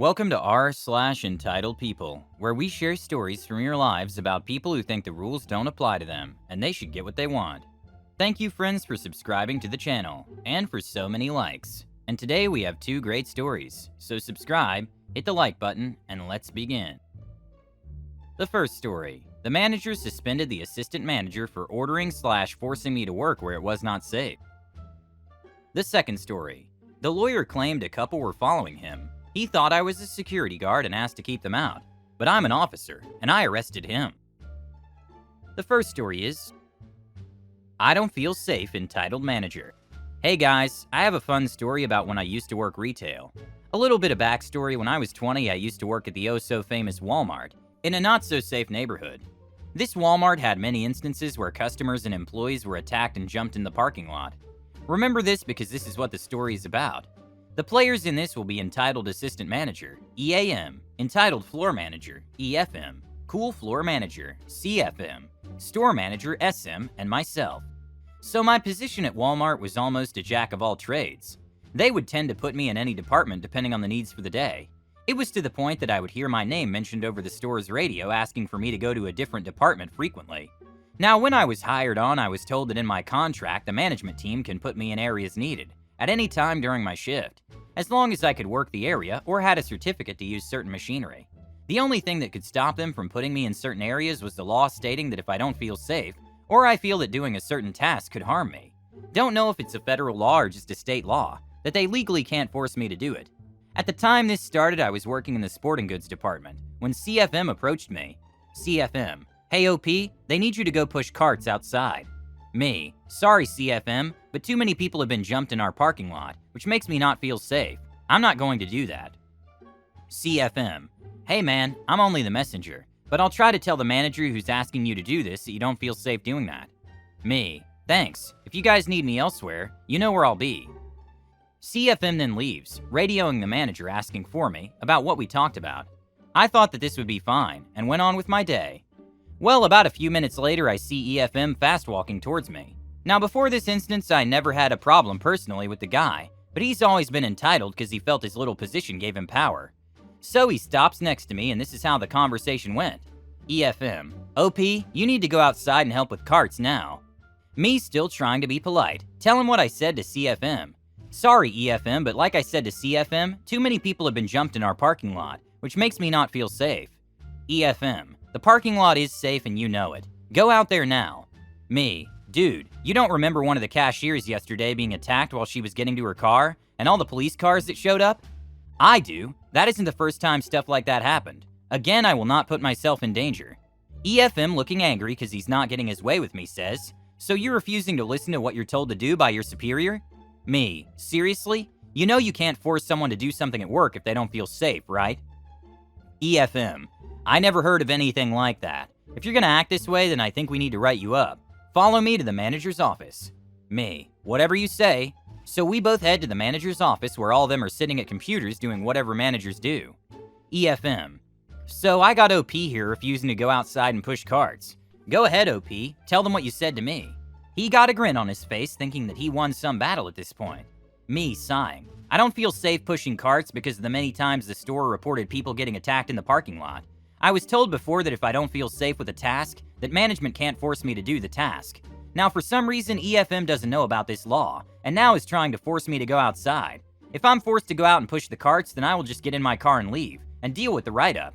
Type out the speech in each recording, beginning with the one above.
Welcome to r/entitled people, where we share stories from your lives about people who think the rules don't apply to them and they should get what they want. Thank you, friends, for subscribing to the channel and for so many likes. And today we have two great stories, so subscribe, hit the like button, and let's begin. The first story: the manager suspended the assistant manager for ordering/forcing me to work where it was not safe. The second story: the lawyer claimed a couple were following him. He thought I was a security guard and asked to keep them out, but I'm an officer, and I arrested him. The first story is, I don't feel safe, entitled manager. Hey guys, I have a fun story about when I used to work retail. A little bit of backstory: when I was 20, I used to work at the oh-so-famous Walmart, in a not-so-safe neighborhood. This Walmart had many instances where customers and employees were attacked and jumped in the parking lot. Remember this because this is what the story is about. The players in this will be entitled assistant manager, EAM, entitled floor manager, EFM, cool floor manager, CFM, store manager, SM, and myself. So my position at Walmart was almost a jack of all trades. They would tend to put me in any department depending on the needs for the day. It was to the point that I would hear my name mentioned over the store's radio asking for me to go to a different department frequently. Now, when I was hired on, I was told that in my contract, the management team can put me in areas needed at any time during my shift, as long as I could work the area or had a certificate to use certain machinery. The only thing that could stop them from putting me in certain areas was the law stating that if I don't feel safe, or I feel that doing a certain task could harm me. Don't know if it's a federal law or just a state law, that they legally can't force me to do it. At the time this started, I was working in the sporting goods department, when CFM approached me. CFM: hey OP, they need you to go push carts outside. Me: sorry CFM, but too many people have been jumped in our parking lot, which makes me not feel safe. I'm not going to do that. CFM: hey man, I'm only the messenger, but I'll try to tell the manager who's asking you to do this that you don't feel safe doing that. Me: thanks, if you guys need me elsewhere, you know where I'll be. CFM then leaves, radioing the manager asking for me about what we talked about. I thought that this would be fine, and went on with my day. Well, about a few minutes later, I see EFM fast walking towards me. Now, before this instance, I never had a problem personally with the guy, but he's always been entitled because he felt his little position gave him power. So he stops next to me, and this is how the conversation went. EFM: OP, you need to go outside and help with carts now. Me, still trying to be polite, tell him what I said to CFM. Sorry EFM, but like I said to CFM, too many people have been jumped in our parking lot, which makes me not feel safe. EFM: the parking lot is safe and you know it. Go out there now. Me: dude, you don't remember one of the cashiers yesterday being attacked while she was getting to her car, and all the police cars that showed up? I do. That isn't the first time stuff like that happened. Again, I will not put myself in danger. EFM, looking angry because he's not getting his way with me, says, so you're refusing to listen to what you're told to do by your superior? Me: seriously? You know you can't force someone to do something at work if they don't feel safe, right? EFM: I never heard of anything like that. If you're gonna act this way, then I think we need to write you up. Follow me to the manager's office. Me: whatever you say. So we both head to the manager's office where all of them are sitting at computers doing whatever managers do. EFM: so I got OP here refusing to go outside and push carts. Go ahead OP, tell them what you said to me. He got a grin on his face thinking that he won some battle at this point. Me, sighing: I don't feel safe pushing carts because of the many times the store reported people getting attacked in the parking lot. I was told before that if I don't feel safe with a task, that management can't force me to do the task. Now for some reason EFM doesn't know about this law, and now is trying to force me to go outside. If I'm forced to go out and push the carts, then I will just get in my car and leave, and deal with the write-up.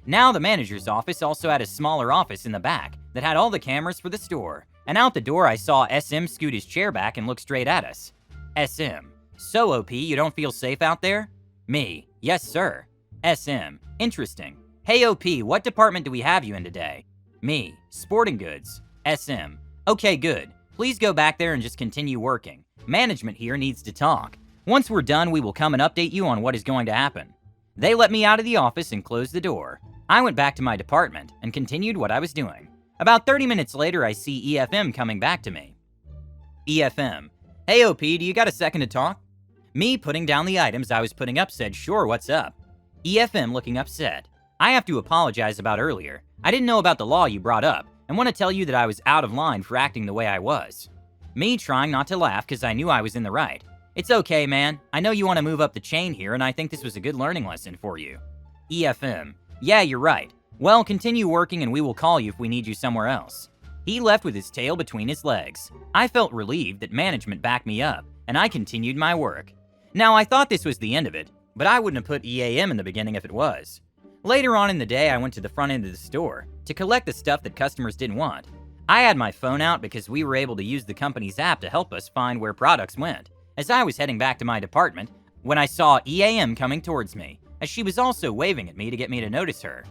Now the manager's office also had a smaller office in the back that had all the cameras for the store, and out the door I saw SM scoot his chair back and look straight at us. SM: so OP, you don't feel safe out there? Me: yes sir. SM: interesting. Hey OP, what department do we have you in today? Me: sporting goods. SM: okay, good. Please go back there and just continue working. Management here needs to talk. Once we're done, we will come and update you on what is going to happen. They let me out of the office and closed the door. I went back to my department and continued what I was doing. About 30 minutes later, I see EFM coming back to me. EFM: hey OP, do you got a second to talk? Me, putting down the items I was putting up, said, sure, what's up? EFM, looking upset: I have to apologize about earlier. I didn't know about the law you brought up, and want to tell you that I was out of line for acting the way I was. Me, trying not to laugh because I knew I was in the right. It's okay, man. I know you want to move up the chain here, and I think this was a good learning lesson for you. EFM. Yeah, you're right. Well, continue working and we will call you if we need you somewhere else. He left with his tail between his legs. I felt relieved that management backed me up, and I continued my work. Now, I thought this was the end of it, but I wouldn't have put EAM in the beginning if it was. Later on in the day, I went to the front end of the store to collect the stuff that customers didn't want. I had my phone out because we were able to use the company's app to help us find where products went. As I was heading back to my department, when I saw EAM coming towards me, as she was also waving at me to get me to notice her.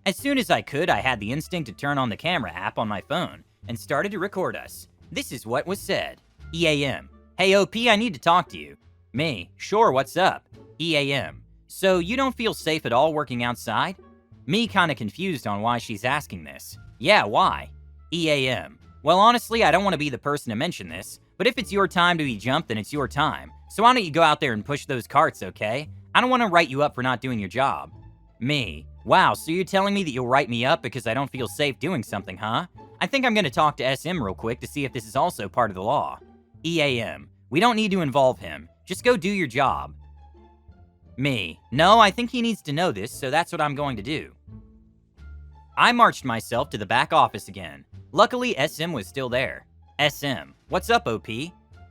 As soon as I could, I had the instinct to turn on the camera app on my phone and started to record us. This is what was said. EAM. Hey OP, I need to talk to you. Me. Sure, what's up? EAM. So you don't feel safe at all working outside? Me kinda confused on why she's asking this. Yeah, why? EAM. Well, honestly, I don't want to be the person to mention this, but if it's your time to be jumped, then it's your time. So why don't you go out there and push those carts, okay? I don't want to write you up for not doing your job. Me. Wow, so you're telling me that you'll write me up because I don't feel safe doing something, huh? I think I'm going to talk to SM real quick to see if this is also part of the law. EAM. We don't need to involve him. Just go do your job. Me. No, I think he needs to know this, so that's what I'm going to do. I marched myself to the back office again. Luckily, SM was still there. SM. What's up, OP?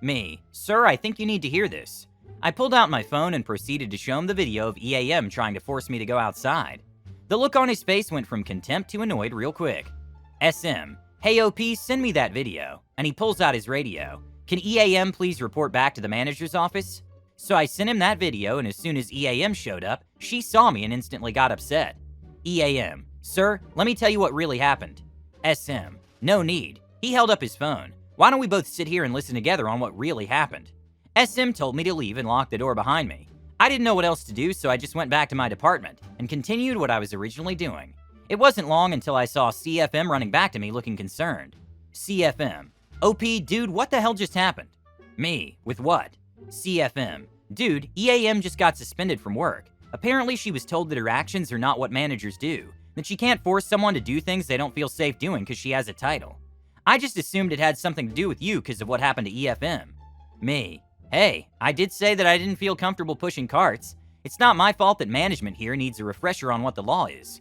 Me. Sir, I think you need to hear this. I pulled out my phone and proceeded to show him the video of EAM trying to force me to go outside. The look on his face went from contempt to annoyed real quick. SM. Hey OP, send me that video. And he pulls out his radio. Can EAM please report back to the manager's office? So I sent him that video, and as soon as EAM showed up, she saw me and instantly got upset. EAM. Sir, let me tell you what really happened. SM. No need. He held up his phone. Why don't we both sit here and listen together on what really happened? SM told me to leave and lock the door behind me. I didn't know what else to do, so I just went back to my department and continued what I was originally doing. It wasn't long until I saw CFM running back to me looking concerned. CFM. OP, dude, what the hell just happened? Me. With what? CFM. Dude, EAM just got suspended from work. Apparently she was told that her actions are not what managers do, that she can't force someone to do things they don't feel safe doing because she has a title. I just assumed it had something to do with you because of what happened to EFM. Me. Hey, I did say that I didn't feel comfortable pushing carts. It's not my fault that management here needs a refresher on what the law is.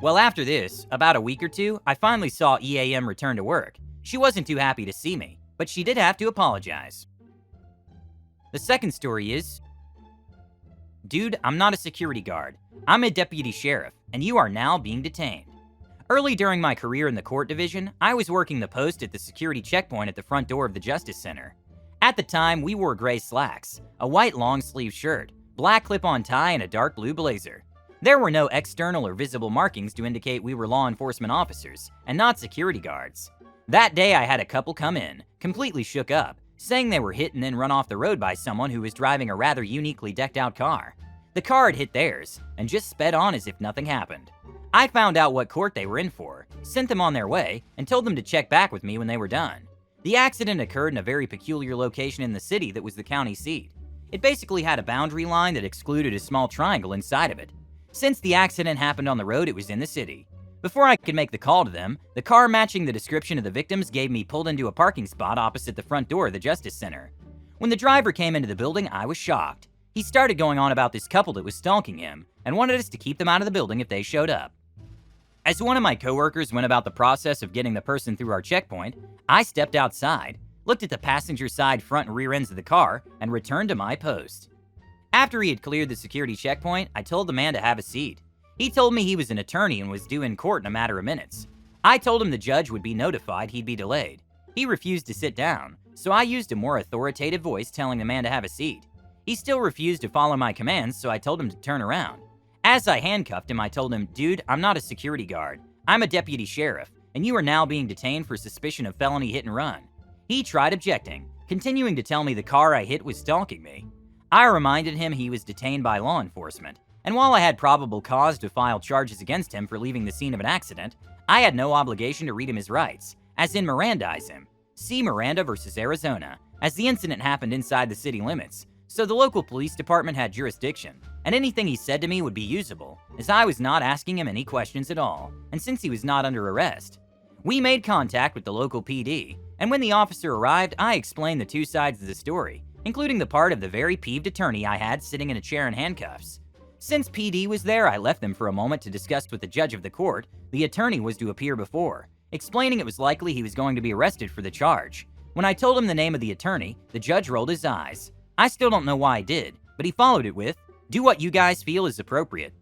Well, after this, about a week or two, I finally saw EAM return to work. She wasn't too happy to see me, but she did have to apologize. The second story is, dude, I'm not a security guard. I'm a deputy sheriff, and you are now being detained. Early during my career in the court division, I was working the post at the security checkpoint at the front door of the Justice Center. At the time, we wore gray slacks, a white long-sleeve shirt, black clip-on tie, and a dark blue blazer. There were no external or visible markings to indicate we were law enforcement officers, and not security guards. That day, I had a couple come in, completely shook up, saying they were hit and then run off the road by someone who was driving a rather uniquely decked-out car. The car had hit theirs, and just sped on as if nothing happened. I found out what court they were in for, sent them on their way, and told them to check back with me when they were done. The accident occurred in a very peculiar location in the city that was the county seat. It basically had a boundary line that excluded a small triangle inside of it. Since the accident happened on the road, it was in the city. Before I could make the call to them, the car matching the description of the victims gave me pulled into a parking spot opposite the front door of the Justice Center. When the driver came into the building, I was shocked. He started going on about this couple that was stalking him and wanted us to keep them out of the building if they showed up. As one of my coworkers went about the process of getting the person through our checkpoint, I stepped outside, looked at the passenger side, front, and rear ends of the car, and returned to my post. After he had cleared the security checkpoint, I told the man to have a seat. He told me he was an attorney and was due in court in a matter of minutes. I told him the judge would be notified he'd be delayed. He refused to sit down, so I used a more authoritative voice telling the man to have a seat. He still refused to follow my commands, so I told him to turn around. As I handcuffed him, I told him, dude, I'm not a security guard. I'm a deputy sheriff, and you are now being detained for suspicion of felony hit and run. He tried objecting, continuing to tell me the car I hit was stalking me. I reminded him he was detained by law enforcement, and while I had probable cause to file charges against him for leaving the scene of an accident, I had no obligation to read him his rights, as in Mirandize him. See Miranda versus Arizona, as the incident happened inside the city limits, so the local police department had jurisdiction, and anything he said to me would be usable, as I was not asking him any questions at all, and since he was not under arrest. We made contact with the local PD, and when the officer arrived, I explained the two sides of the story, including the part of the very peeved attorney I had sitting in a chair in handcuffs. Since PD was there, I left them for a moment to discuss with the judge of the court the attorney was to appear before, explaining it was likely he was going to be arrested for the charge. When I told him the name of the attorney, the judge rolled his eyes. I still don't know why I did, but he followed it with, "Do what you guys feel is appropriate."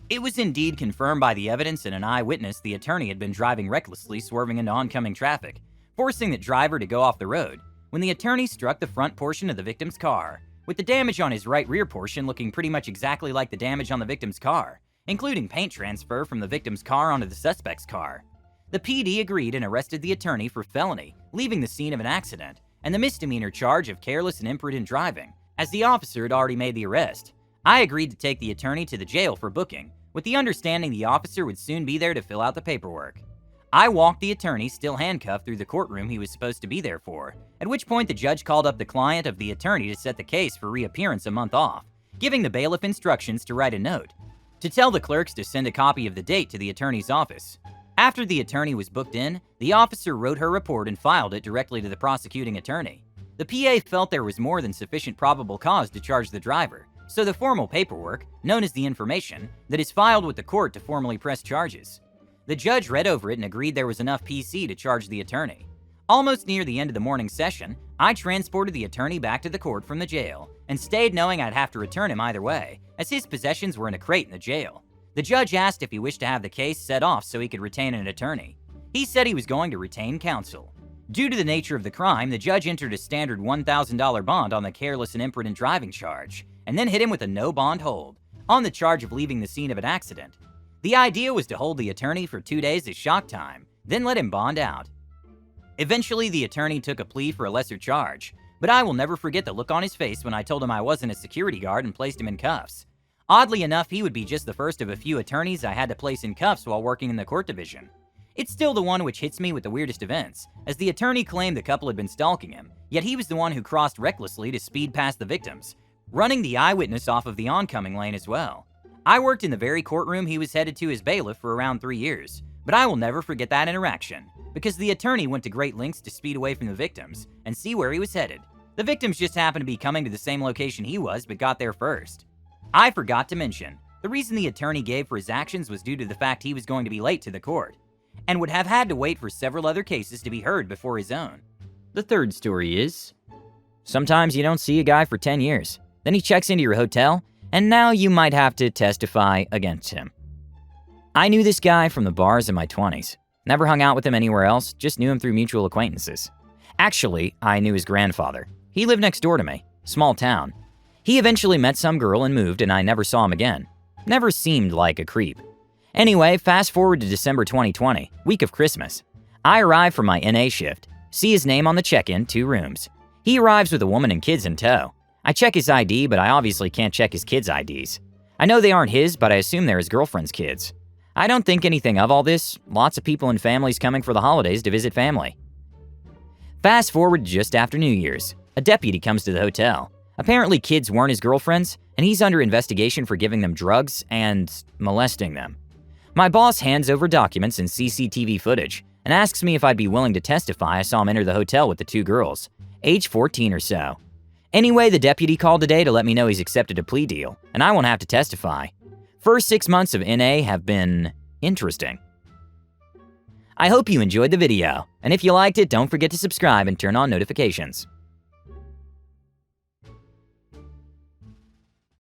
It was indeed confirmed by the evidence and an eyewitness the attorney had been driving recklessly, swerving into oncoming traffic, forcing the driver to go off the road, when the attorney struck the front portion of the victim's car, with the damage on his right rear portion looking pretty much exactly like the damage on the victim's car, including paint transfer from the victim's car onto the suspect's car. The PD agreed and arrested the attorney for felony, leaving the scene of an accident, and the misdemeanor charge of careless and imprudent driving, as the officer had already made the arrest. I agreed to take the attorney to the jail for booking, with the understanding the officer would soon be there to fill out the paperwork. I walked the attorney, still handcuffed, through the courtroom he was supposed to be there for, at which point the judge called up the client of the attorney to set the case for reappearance a month off, giving the bailiff instructions to write a note, to tell the clerks to send a copy of the date to the attorney's office. After the attorney was booked in, the officer wrote her report and filed it directly to the prosecuting attorney. The PA felt there was more than sufficient probable cause to charge the driver, so the formal paperwork, known as the information, that is filed with the court to formally press charges. The judge read over it and agreed there was enough PC to charge the attorney. Almost near the end of the morning session, I transported the attorney back to the court from the jail and stayed knowing I'd have to return him either way, as his possessions were in a crate in the jail. The judge asked if he wished to have the case set off so he could retain an attorney. He said he was going to retain counsel. Due to the nature of the crime, the judge entered a standard $1,000 bond on the careless and imprudent driving charge, and then hit him with a no bond hold on the charge of leaving the scene of an accident. The idea was to hold the attorney for 2 days as shock time, then let him bond out. Eventually, the attorney took a plea for a lesser charge, but I will never forget the look on his face when I told him I wasn't a security guard and placed him in cuffs. Oddly enough, he would be just the first of a few attorneys I had to place in cuffs while working in the court division. It's still the one which hits me with the weirdest events, as the attorney claimed the couple had been stalking him, yet he was the one who crossed recklessly to speed past the victims, running the eyewitness off of the oncoming lane as well. I worked in the very courtroom he was headed to as bailiff for around 3 years, but I will never forget that interaction, because the attorney went to great lengths to speed away from the victims and see where he was headed. The victims just happened to be coming to the same location he was, but got there first. I forgot to mention, the reason the attorney gave for his actions was due to the fact he was going to be late to the court, and would have had to wait for several other cases to be heard before his own. The third story is, sometimes you don't see a guy for 10 years, then he checks into your hotel, and now you might have to testify against him. I knew this guy from the bars in my 20s. Never hung out with him anywhere else, just knew him through mutual acquaintances. Actually, I knew his grandfather. He lived next door to me, small town. He eventually met some girl and moved, and I never saw him again. Never seemed like a creep. Anyway, fast forward to December 2020, week of Christmas. I arrive for my NA shift, see his name on the check-in, 2 rooms. He arrives with a woman and kids in tow. I check his ID, but I obviously can't check his kids' IDs. I know they aren't his, but I assume they're his girlfriend's kids. I don't think anything of all this. Lots of people and families coming for the holidays to visit family. Fast forward to just after New Year's. A deputy comes to the hotel. Apparently kids weren't his girlfriends, and he's under investigation for giving them drugs and molesting them. My boss hands over documents and CCTV footage and asks me if I'd be willing to testify I saw him enter the hotel with the 2 girls, age 14 or so. Anyway, the deputy called today to let me know he's accepted a plea deal, and I won't have to testify. First 6 months of NA have been interesting. I hope you enjoyed the video, and if you liked it, don't forget to subscribe and turn on notifications.